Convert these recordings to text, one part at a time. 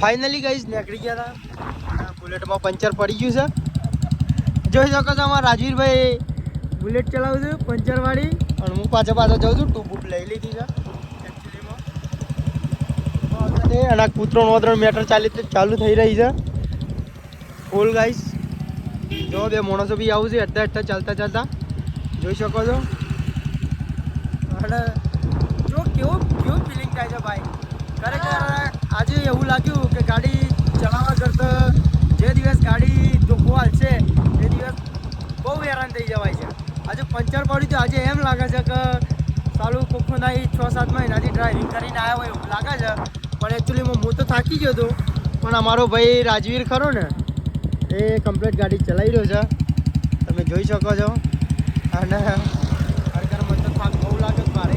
Finally guys નીકળી ગયા હતા. બુલેટમાં પંચર પડી ગયું છે. જોઈ શકો છો અમારા રાજવીરભાઈ બુલેટ ચલાવું છું પંચરવાળી, અને હું પાછો જાઉં છું. ટૂબૂબ લઈ લીધી છે એકચ્યુઅલીમાં. અને આ કૂતરો નોતરણ મેટર ચાલુ થઈ રહી છે ફૂલ ગાઈસ. જો બે માણસો બી આવું છે અડધા ચાલતા જોઈ શકો છો. અને જો કેવું ફિલિંગ થાય છે ભાઈ. ખરેખર આજે એવું લાગ્યું કે ગાડી ચલાવવા કરતાં જે દિવસ ગાડી ધોકો હાલશે એ દિવસ બહુ હેરાન થઈ જવાય છે. આજે પંચર પડ્યું તો આજે એમ લાગે છે કે સાલું કોખોનાઈ 6-7 મહિનાથી ડ્રાઇવિંગ કરીને આવ્યા હોય એવું લાગે છે. પણ એકચ્યુઅલીમાં હું તો થાકી ગયો હતો, પણ અમારો ભાઈ રાજવીર ખરો ને એ કમ્પ્લીટ ગાડી ચલાવી રહ્યો છે, તમે જોઈ શકો છો. અને ખરેખર મને તો થાક બહુ લાગે છે મારે.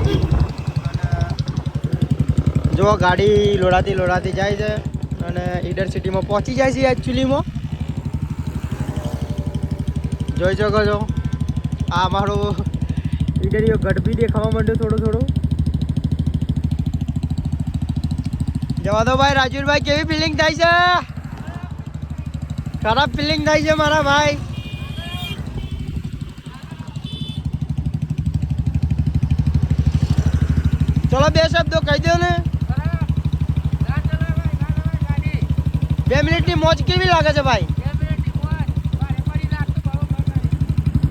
અને જો ગાડી લોડાતી જાય છે અને ઈડર સિટીમાં પહોંચી જાય છે એકચ્યુઅલીમાં. જોઈ શકો છો આ અમારો ઈડરીઓ ગઢ બી દેખાવા માંડ્યો થોડો. જવા દો ભાઈ. રાજવીરભાઈ કેવી ફિલિંગ થાય છે? ખરાબ ફિલિંગ થાય છે મારા ભાઈ. ચલો બે શબ્દો કહી દો ને. 2 મિનિટની મોજ કેવી લાગે છે ભાઈ?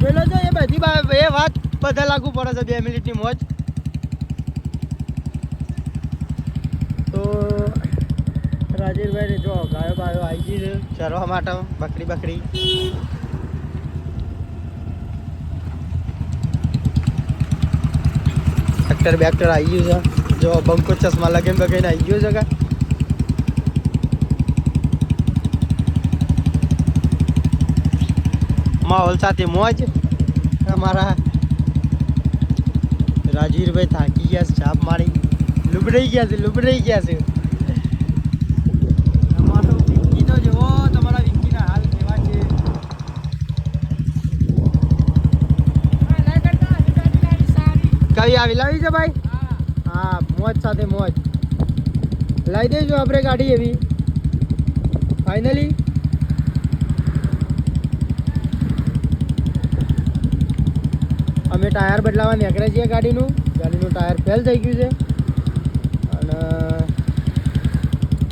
પેલો જો એ બધી એ વાત બધા લાગુ પડે છે 2 મિનિટની મોજ. તો રાજવીરભાઈ જો ગાયો બાયો આવી ગઈ છે ચરવા માટે, બકરી. ટ્રેક્ટર આવી ગયું છે. જો બંકો ચશ્મા લગીને આવી ગયું છે. માહોલ સાથે મોજ. અમારા રાજવીરભાઈ થાકી ગયા છે, છાપ મારી લુબડાઈ ગયા છે. અમારો વિક્કી તો જુઓ, તમારા વિક્કીના હાલ કેવા છે. કઈ આવી લાવી છે ભાઈ? હા, મોજ સાથે મોજ લાવી દેજો આપણે ગાડી એવી. ફાઇનલી અમે ટાયર બદલાવા નીકળ્યા છીએ. ગાડીનું ટાયર ફેલ થઈ ગયું છે અને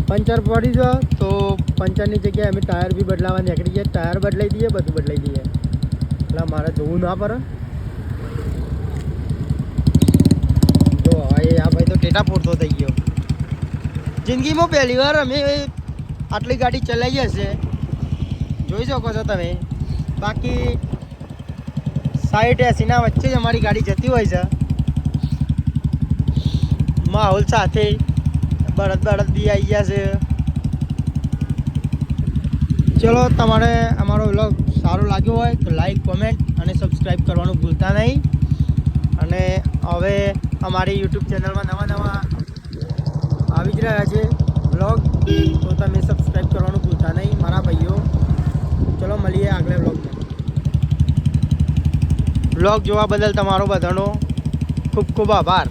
પંચર પડી છે. તો પંચરની જગ્યાએ અમે ટાયર બી બદલાવા નીકળી ગયા. ટાયર બદલાઈ દઈએ, બધું બદલાઈ દઈએ. એટલે મારે જોવું ના પડે. જો આ ભાઈ તો ટેટા પૂરતો થઈ ગયો. જિંદગીમાં પહેલી વાર અમે આટલી ગાડી ચલાવી હશે, જોઈ શકો છો તમે. બાકી 60-80 વચ્ચે જ અમારી ગાડી જતી હોય છે. માહોલ સાથે બળદ બી આવી ગયા છે. ચલો, તમારે અમારો વ્લોગ સારો લાગ્યો હોય તો લાઈક, કોમેન્ટ અને સબસ્ક્રાઈબ કરવાનું ભૂલતા નહીં. અને હવે અમારી યુટ્યુબ ચેનલમાં નવા આવી જ રહ્યા છે વ્લોગ, તો તમે સબસ્ક્રાઈબ કરવાનું ભૂલતા નહીં મારા ભાઈઓ. ચલો મળીએ આગલા વ્લોગમાં. વ્લોગ જોવા બદલ તમારો બધાનો ખૂબ ખૂબ આભાર.